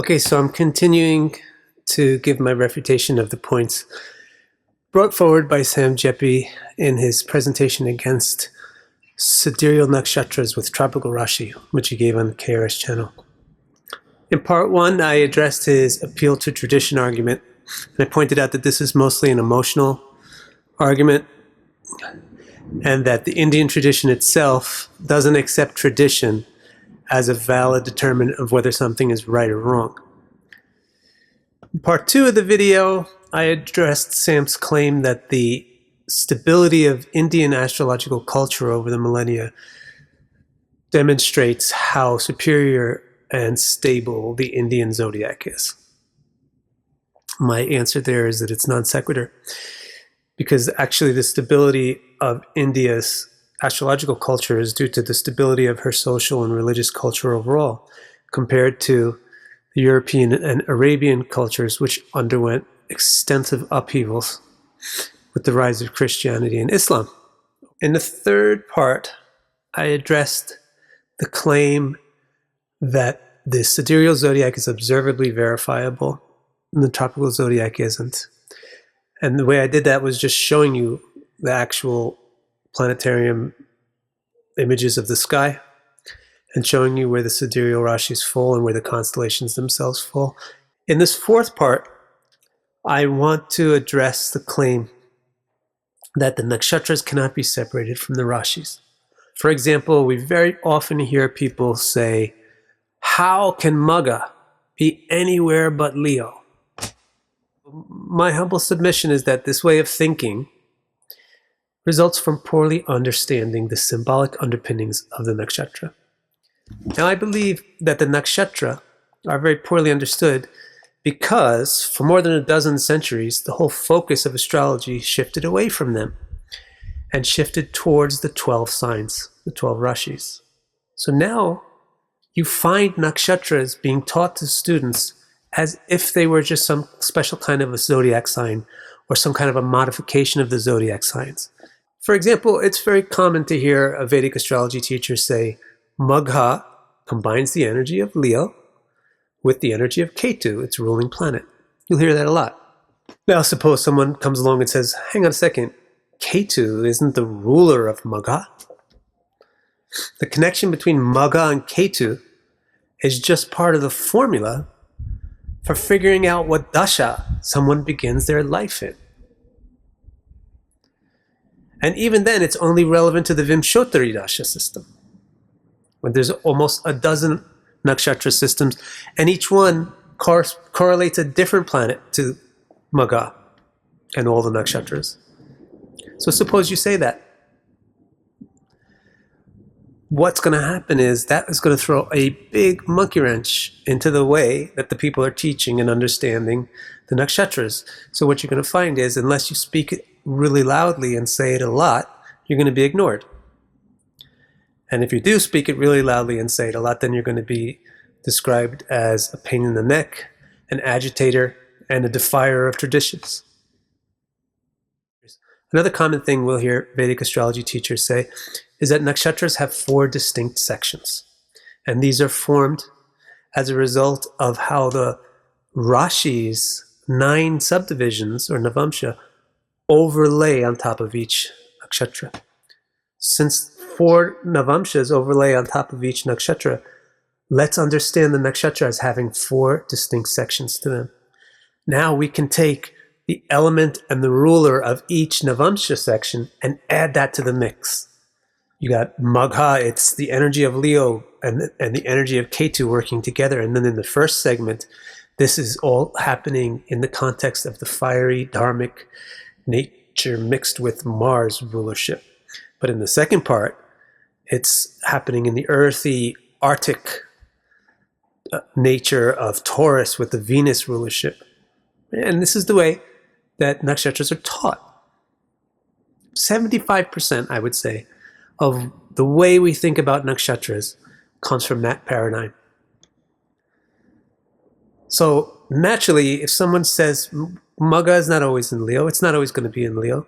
Okay, so I'm continuing to give my refutation of the points brought forward by Sam Geppi in his presentation against Sidereal nakshatras with tropical Rashi, which he gave on the KRS channel. In part one, I addressed his appeal to tradition argument, and I pointed out that this is mostly an emotional argument, and that the Indian tradition itself doesn't accept tradition as a valid determinant of whether something is right or wrong. In part two of the video, I addressed Sam's claim that the stability of Indian astrological culture over the millennia demonstrates how superior and stable the Indian zodiac is. My answer there is that it's non sequitur, because actually the stability of India's astrological culture is due to the stability of her social and religious culture overall, compared to the European and Arabian cultures, which underwent extensive upheavals with the rise of Christianity and Islam. In the third part, I addressed the claim that the sidereal zodiac is observably verifiable and the tropical zodiac isn't. And the way I did that was just showing you the actual planetarium images of the sky and showing you where the sidereal rashis fall and where the constellations themselves fall. In this fourth part, I want to address the claim that the nakshatras cannot be separated from the rashis. For example, we very often hear people say, "How can Magha be anywhere but Leo?" My humble submission is that this way of thinking results from poorly understanding the symbolic underpinnings of the nakshatra. Now, I believe that the nakshatra are very poorly understood because for more than a dozen centuries, the whole focus of astrology shifted away from them and shifted towards the 12 signs, the 12 rashis. So now you find nakshatras being taught to students as if they were just some special kind of a zodiac sign or some kind of a modification of the zodiac signs. For example, it's very common to hear a Vedic astrology teacher say, Magha combines the energy of Leo with the energy of Ketu, its ruling planet. You'll hear that a lot. Now, suppose someone comes along and says, hang on a second, Ketu isn't the ruler of Magha. The connection between Magha and Ketu is just part of the formula for figuring out what dasha someone begins their life in. And even then, it's only relevant to the Vimshottari dasha system, when there's almost a dozen nakshatra systems, and each one correlates a different planet to Magha and all the nakshatras. So suppose you say that. What's going to happen is that is going to throw a big monkey wrench into the way that the people are teaching and understanding the nakshatras. So what you're going to find is, unless you speak it really loudly and say it a lot, you're going to be ignored. And if you do speak it really loudly and say it a lot, then you're going to be described as a pain in the neck, an agitator, and a defier of traditions. Another common thing we'll hear Vedic astrology teachers say is that nakshatras have 4 distinct sections. And these are formed as a result of how the Rashi's 9 subdivisions, or Navamsha, overlay on top of each nakshatra. Since 4 Navamshas overlay on top of each nakshatra, let's understand the nakshatra as having 4 distinct sections to them. Now we can take the element and the ruler of each Navamsha section and add that to the mix. You got Magha, it's the energy of Leo and the energy of Ketu working together. And then in the first segment, this is all happening in the context of the fiery dharmic nature mixed with Mars rulership. But in the second part, it's happening in the earthy, Arctic nature of Taurus with the Venus rulership. And this is the way that nakshatras are taught. 75%, I would say, of the way we think about nakshatras comes from that paradigm. So naturally, if someone says Magha is not always in Leo, it's not always going to be in Leo.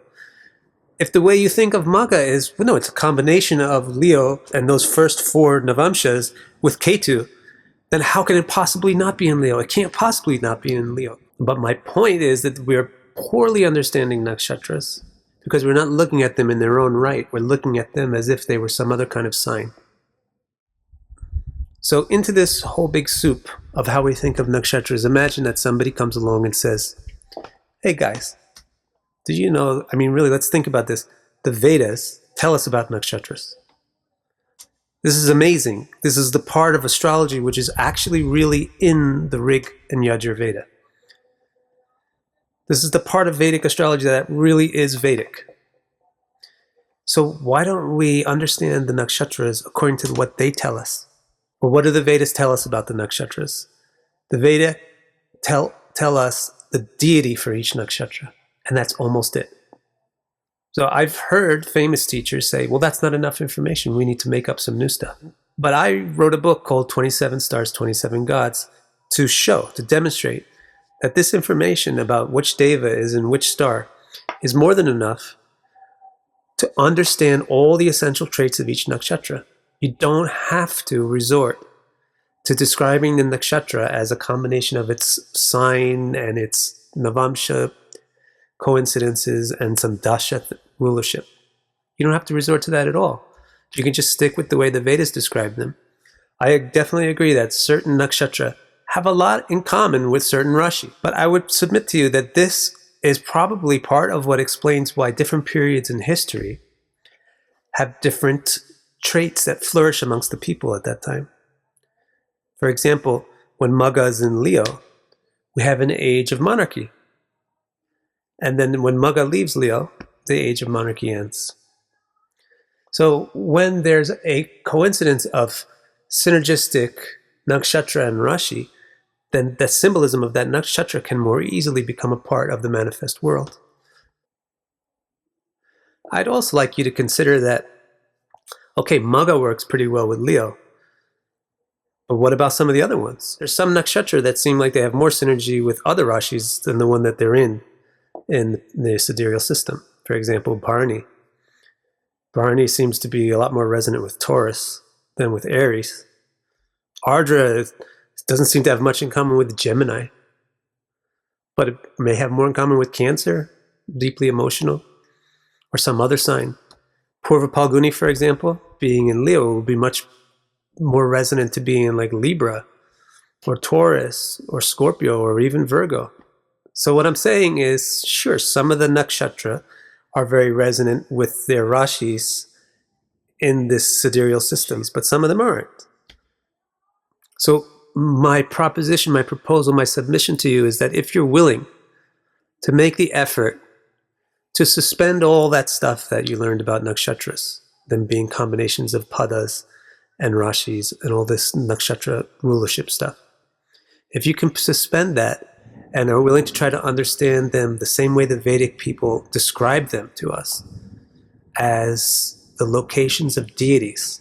If the way you think of Magha is, well, no, it's a combination of Leo and those first 4 Navamshas with Ketu, then how can it possibly not be in Leo? It can't possibly not be in Leo. But my point is that we're poorly understanding nakshatras because we're not looking at them in their own right. We're looking at them as if they were some other kind of sign. So into this whole big soup of how we think of nakshatras, imagine that somebody comes along and says, hey guys, did you know, I mean, really, let's think about this. The Vedas tell us about nakshatras. This is amazing. This is the part of astrology which is actually really in the Rig and Yajur Veda. This is the part of Vedic astrology that really is Vedic. So why don't we understand the nakshatras according to what they tell us? Well, what do the Vedas tell us about the nakshatras? The Veda tell us the deity for each nakshatra, and that's almost it. So I've heard famous teachers say, well, that's not enough information. We need to make up some new stuff. But I wrote a book called 27 Stars, 27 Gods to show, to demonstrate that this information about which deva is in which star is more than enough to understand all the essential traits of each nakshatra. You don't have to resort to describing the nakshatra as a combination of its sign and its navamsha coincidences and some dasha rulership. You don't have to resort to that at all. You can just stick with the way the Vedas describe them. I definitely agree that certain nakshatra have a lot in common with certain Rashi, but I would submit to you that this is probably part of what explains why different periods in history have different traits that flourish amongst the people at that time. For example, when Magha is in Leo, we have an age of monarchy. And then when Magha leaves Leo, the age of monarchy ends. So when there's a coincidence of synergistic nakshatra and Rashi, then the symbolism of that nakshatra can more easily become a part of the manifest world. I'd also like you to consider that, okay, Magha works pretty well with Leo, but what about some of the other ones? There's some nakshatra that seem like they have more synergy with other Rashis than the one that they're in the sidereal system. For example, Bharani. Bharani seems to be a lot more resonant with Taurus than with Aries. Ardra doesn't seem to have much in common with Gemini, but it may have more in common with Cancer, deeply emotional, or some other sign. Purva Palguni, for example, being in Leo would be much more resonant to being in like Libra, or Taurus, or Scorpio, or even Virgo. So what I'm saying is, sure, some of the nakshatra are very resonant with their Rashis in this sidereal systems, but some of them aren't. So my proposition, my proposal, my submission to you is that if you're willing to make the effort to suspend all that stuff that you learned about nakshatras, them being combinations of padas and Rashis and all this nakshatra rulership stuff, if you can suspend that and are willing to try to understand them the same way the Vedic people describe them to us, as the locations of deities,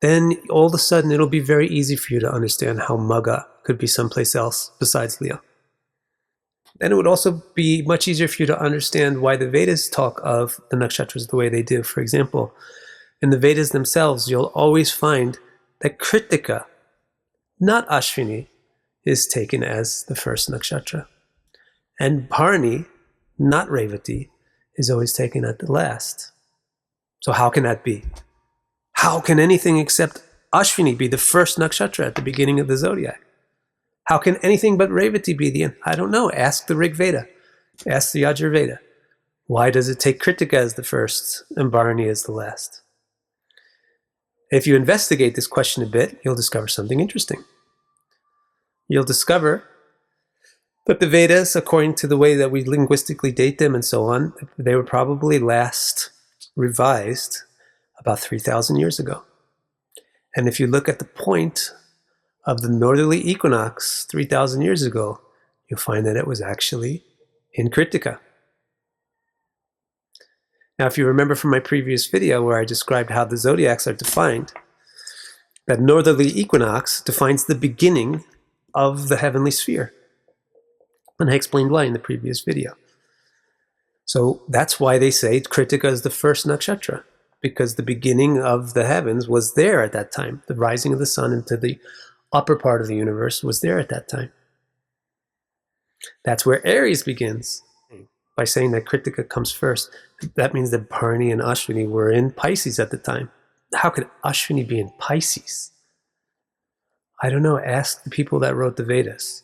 then all of a sudden it'll be very easy for you to understand how Magha could be someplace else besides Leo. And it would also be much easier for you to understand why the Vedas talk of the nakshatras the way they do. For example, in the Vedas themselves, you'll always find that Kritika, not Ashvini, is taken as the first nakshatra. And Bharani, not Revati, is always taken at the last. So how can that be? How can anything except Ashvini be the first nakshatra at the beginning of the zodiac? How can anything but Revati be the end? I don't know. Ask the Rig Veda. Ask the Yajur Veda. Why does it take Kritika as the first and Bharani as the last? If you investigate this question a bit, you'll discover something interesting. You'll discover that the Vedas, according to the way that we linguistically date them and so on, they were probably last revised about 3,000 years ago. And if you look at the point of the northerly equinox 3,000 years ago, you'll find that it was actually in Kritika. Now, if you remember from my previous video where I described how the zodiacs are defined, that northerly equinox defines the beginning of the heavenly sphere. And I explained why in the previous video. So that's why they say Kritika is the first nakshatra, because the beginning of the heavens was there at that time, the rising of the sun into the upper part of the universe was there at that time. That's where Aries begins. By saying that Kritika comes first, that means that Bharani and Ashwini were in Pisces at the time. How could Ashwini be in Pisces? I don't know. Ask the people that wrote the Vedas.